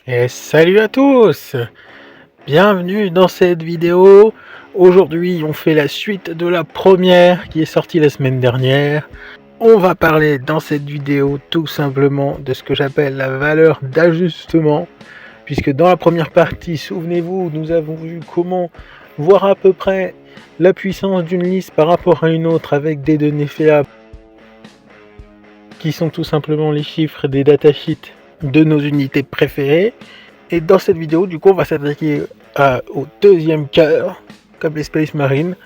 Et salut à tous! Bienvenue dans cette vidéo. Aujourd'hui, on fait la suite de la première qui est sortie la semaine dernière. On va parler dans cette vidéo tout simplement de ce que j'appelle la valeur d'ajustement. Puisque dans la première partie, souvenez-vous, nous avons vu comment voir à peu près la puissance d'une liste par rapport à une autre avec des données fiables qui sont tout simplement les chiffres des datasheets de nos unités préférées. Et dans cette vidéo, du coup, on va s'attaquer au deuxième cœur, comme les Space Marines.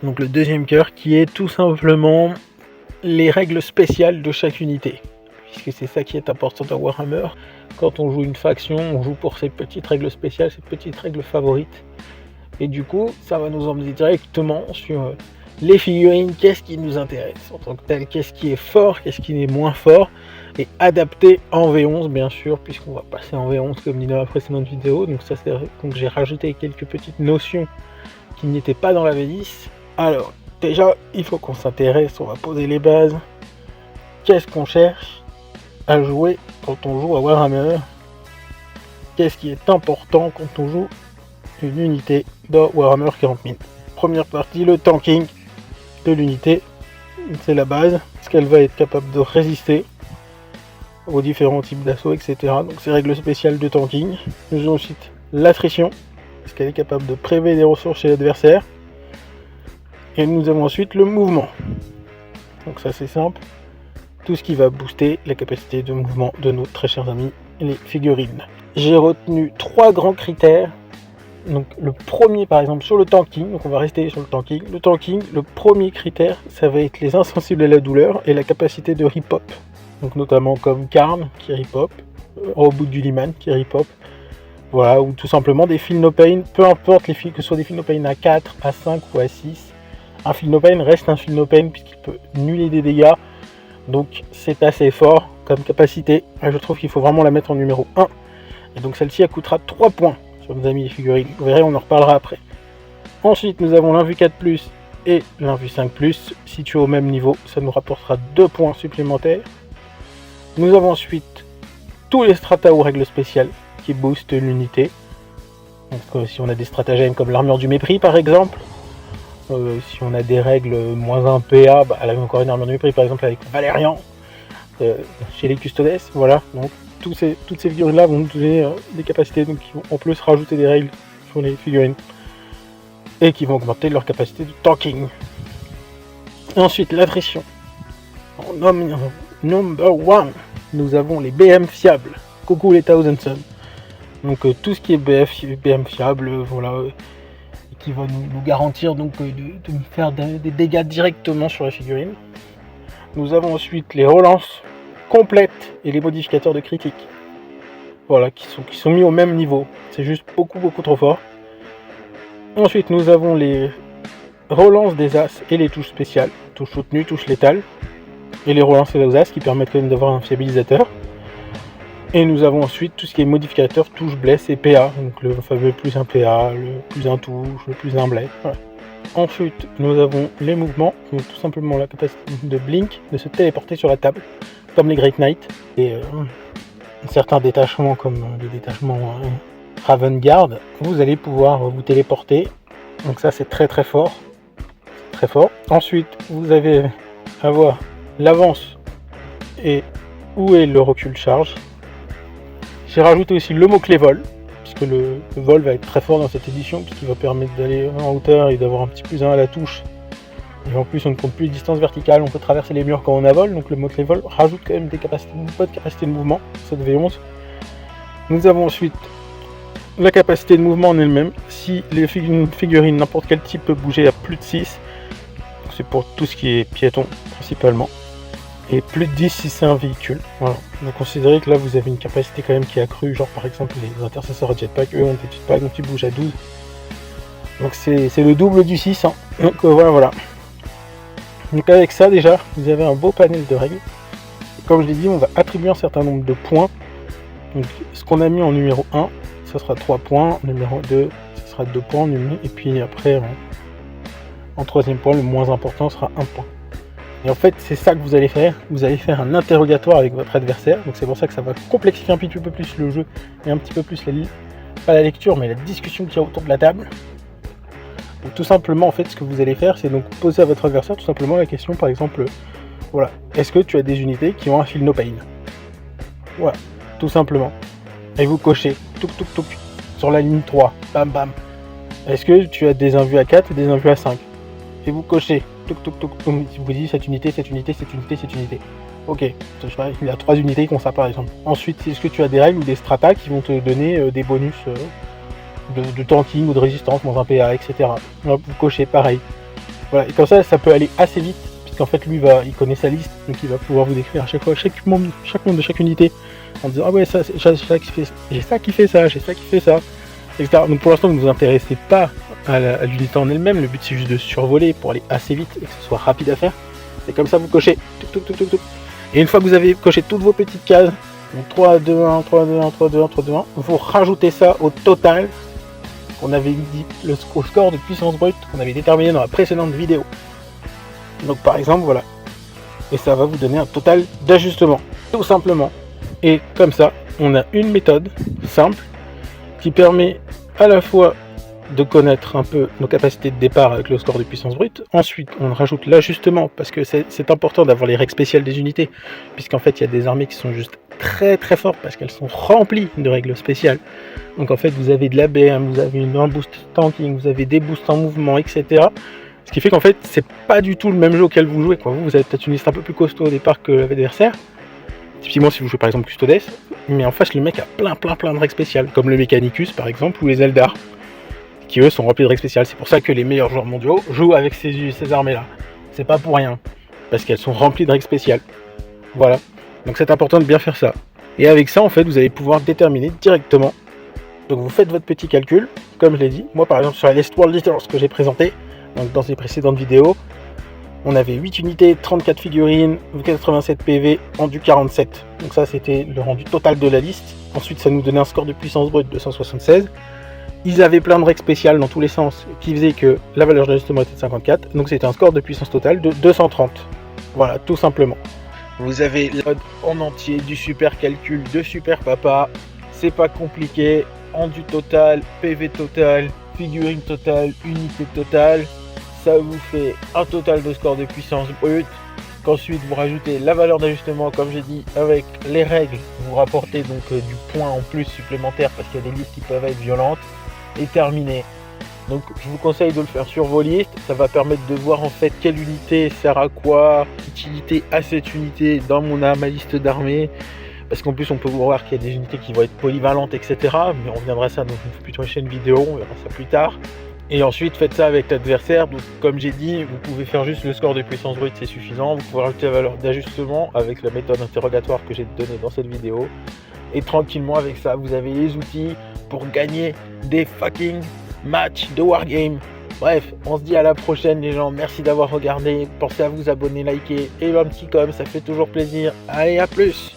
Donc le deuxième cœur qui est tout simplement les règles spéciales de chaque unité. Puisque c'est ça qui est important dans Warhammer. Quand on joue une faction, on joue pour ces petites règles spéciales, ces petites règles favorites. Et du coup, ça va nous emmener directement sur les figurines, qu'est-ce qui nous intéresse en tant que tel, qu'est-ce qui est fort, qu'est-ce qui est moins fort, et adapté en V11 bien sûr, puisqu'on va passer en V11 comme dit dans la précédente vidéo. Donc ça, donc j'ai rajouté quelques petites notions qui n'étaient pas dans la V10. Alors déjà, il faut qu'on s'intéresse, on va poser les bases. Qu'est-ce qu'on cherche à jouer quand on joue à Warhammer? Qu'est-ce qui est important quand on joue une unité dans Warhammer 40 000? Première partie, le tanking de l'unité, c'est la base, ce qu'elle va être capable de résister aux différents types d'assauts, etc. Donc ces règles spéciales de tanking. Nous avons ensuite l'attrition, est-ce qu'elle est capable de prélever des ressources chez l'adversaire. Et nous avons ensuite le mouvement. Donc ça c'est simple, tout ce qui va booster la capacité de mouvement de nos très chers amis les figurines. J'ai retenu 3 grands critères. Donc le premier par exemple sur le tanking, donc on va rester sur le tanking. Le tanking, le premier critère, ça va être les insensibles à la douleur et la capacité de rip-hop. Donc notamment comme Karn qui rip-hop, Reboot du Liman qui rip-hop, voilà, ou tout simplement des Feel No Pain, peu importe les fils, que ce soit des Feel No Pain à 4, à 5 ou à 6. Un Feel No Pain reste un Feel No Pain puisqu'il peut nuller des dégâts, donc c'est assez fort comme capacité. Je trouve qu'il faut vraiment la mettre en numéro 1. Et donc celle-ci elle coûtera 3 points sur nos amis les figurines. Vous verrez, on en reparlera après. Ensuite, nous avons l'invue 4+, et l'invue 5+. Situés au même niveau, ça nous rapportera 2 points supplémentaires. Nous avons ensuite tous les strata ou règles spéciales qui boostent l'unité. Donc si on a des stratagèmes comme l'armure du mépris par exemple, si on a des règles moins 1 PA, elle a encore une armure du mépris par exemple avec Valérian, chez les Custodes, voilà. Donc toutes ces figurines là vont nous donner des capacités, donc qui vont en plus rajouter des règles sur les figurines et qui vont augmenter leur capacité de tanking. Et ensuite l'attrition. En number 1, nous avons les BM fiables. Coucou les Thousand Suns. Donc tout ce qui est BM fiable, voilà, qui va nous garantir donc de faire des dégâts directement sur la figurine. Nous avons ensuite les relances complètes et les modificateurs de critique. Voilà, qui sont mis au même niveau. C'est juste beaucoup trop fort. Ensuite, nous avons les relances des as et les touches spéciales. Touche soutenue, touche létale. Et les relances des as qui permettent quand même d'avoir un fiabilisateur. Et nous avons ensuite tout ce qui est modificateur, touche bless et PA. Donc le fameux plus un PA, le plus un touche, le plus un bless. Voilà. Ensuite, nous avons les mouvements, donc tout simplement la capacité de blink, de se téléporter sur la table, comme les Great Knight, et certains détachements comme le détachement Raven Guard, vous allez pouvoir vous téléporter, donc ça c'est très fort, très fort. Ensuite, vous allez avoir l'avance et où est le recul charge. J'ai rajouté aussi le mot-clé vol, puisque le vol va être très fort dans cette édition, puisqu'il va permettre d'aller en hauteur et d'avoir un petit plus 1 à la touche. Et en plus, on ne compte plus les distances verticales, on peut traverser les murs quand on a vol, donc le mot-clé vol rajoute quand même une bonne capacité de mouvement, cette V11. Nous avons ensuite la capacité de mouvement en elle-même. Si les figurines, n'importe quel type peut bouger à plus de 6, c'est pour tout ce qui est piéton principalement. Et plus de 10 si c'est un véhicule. Voilà. Donc considérez que là vous avez une capacité quand même qui est accrue, genre par exemple les intercesseurs à jetpack, eux ont des jetpacks donc ils bougent à 12. Donc c'est le double du 6, hein. Donc voilà. Donc avec ça déjà, vous avez un beau panel de règles. Et comme je l'ai dit, on va attribuer un certain nombre de points. Donc ce qu'on a mis en numéro 1, ça sera 3 points, numéro 2, ça sera 2 points, et puis après en troisième point, le moins important sera 1 point. Et en fait, c'est ça que vous allez faire. Vous allez faire un interrogatoire avec votre adversaire. Donc c'est pour ça que ça va complexifier un petit peu plus le jeu et un petit peu plus pas la lecture, mais la discussion qu'il y a autour de la table. Donc tout simplement, en fait, ce que vous allez faire, c'est donc poser à votre adversaire tout simplement la question, par exemple, voilà, est-ce que tu as des unités qui ont un feel no pain? Voilà, tout simplement. Et vous cochez, touk touk touk, sur la ligne 3, bam bam. Est-ce que tu as des invus à 4 et des invus à 5? Et vous cochez, touk touk touk, vous dites cette unité, cette unité, cette unité, cette unité. Ok, je sais pas, il y a 3 unités qui ont ça par exemple. Ensuite, est-ce que tu as des règles ou des stratas qui vont te donner des bonus de tanking ou de résistance dans un PA, etc. Là, vous cochez pareil. Voilà, et comme ça, ça peut aller assez vite, puisqu'en fait, lui, il connaît sa liste, donc il va pouvoir vous décrire à chaque fois chaque membre de chaque unité, en disant ah ouais, ça, j'ai ça qui fait ça, j'ai ça qui fait ça, etc. Donc pour l'instant, vous ne vous intéressez pas à l'unité en elle-même, le but c'est juste de survoler pour aller assez vite et que ce soit rapide à faire. Et comme ça, vous cochez, et une fois que vous avez coché toutes vos petites cases, donc 3, 2, 1, 3, 2, 1, 3, 2, 1, 3, 2, 1, vous rajoutez ça au total qu'on avait dit au score de puissance brute qu'on avait déterminé dans la précédente vidéo. Donc par exemple, voilà. Et ça va vous donner un total d'ajustement, tout simplement. Et comme ça, on a une méthode simple qui permet à la fois de connaître un peu nos capacités de départ avec le score de puissance brute. Ensuite, on rajoute l'ajustement, parce que c'est important d'avoir les règles spéciales des unités, puisqu'en fait, il y a des armées qui sont juste très très fortes, parce qu'elles sont remplies de règles spéciales. Donc en fait, vous avez de l'ABM, vous avez un boost tanking, vous avez des boosts en mouvement, etc. Ce qui fait qu'en fait, c'est pas du tout le même jeu auquel vous jouez, quoi. Vous avez peut-être une liste un peu plus costaud au départ que l'adversaire. Typiquement, si vous jouez par exemple Custodes, mais en face, le mec a plein de règles spéciales, comme le Mechanicus par exemple, ou les Eldar, qui eux sont remplis de règles spéciales. C'est pour ça que les meilleurs joueurs mondiaux jouent avec ces armées-là. C'est pas pour rien, parce qu'elles sont remplies de règles spéciales. Voilà. Donc c'est important de bien faire ça. Et avec ça, en fait, vous allez pouvoir déterminer directement. Donc vous faites votre petit calcul, comme je l'ai dit. Moi, par exemple, sur la list World Leaders que j'ai présenté, donc dans les précédentes vidéos, on avait 8 unités, 34 figurines, 87 PV, rendu 47. Donc ça, c'était le rendu total de la liste. Ensuite, ça nous donnait un score de puissance brute de 176. Ils avaient plein de règles spéciales dans tous les sens, qui faisaient que la valeur d'ajustement était de 54. Donc c'était un score de puissance totale de 230. Voilà, tout simplement. Vous avez le mode en entier du super calcul de super papa. C'est pas compliqué. Rendu total, PV total, figurine totale, unité totale. Ça vous fait un total de score de puissance brute. Qu'ensuite vous rajoutez la valeur d'ajustement, comme j'ai dit, avec les règles. Vous rapportez donc du point en plus supplémentaire parce qu'il y a des listes qui peuvent être violentes. Et terminé. Donc je vous conseille de le faire sur vos listes. Ça va permettre de voir en fait quelle unité sert à quoi, utilité à cette unité dans ma liste d'armées. Parce qu'en plus on peut voir qu'il y a des unités qui vont être polyvalentes, etc. Mais on reviendra à ça dans une prochaine vidéo, on verra ça plus tard. Et ensuite faites ça avec l'adversaire. Donc comme j'ai dit, vous pouvez faire juste le score de puissance brute, c'est suffisant. Vous pouvez rajouter la valeur d'ajustement avec la méthode interrogatoire que j'ai donnée dans cette vidéo. Et tranquillement avec ça, vous avez les outils pour gagner des fucking matchs de wargame. Bref, on se dit à la prochaine les gens. Merci d'avoir regardé. Pensez à vous abonner, liker et un petit com, ça fait toujours plaisir. Allez, à plus.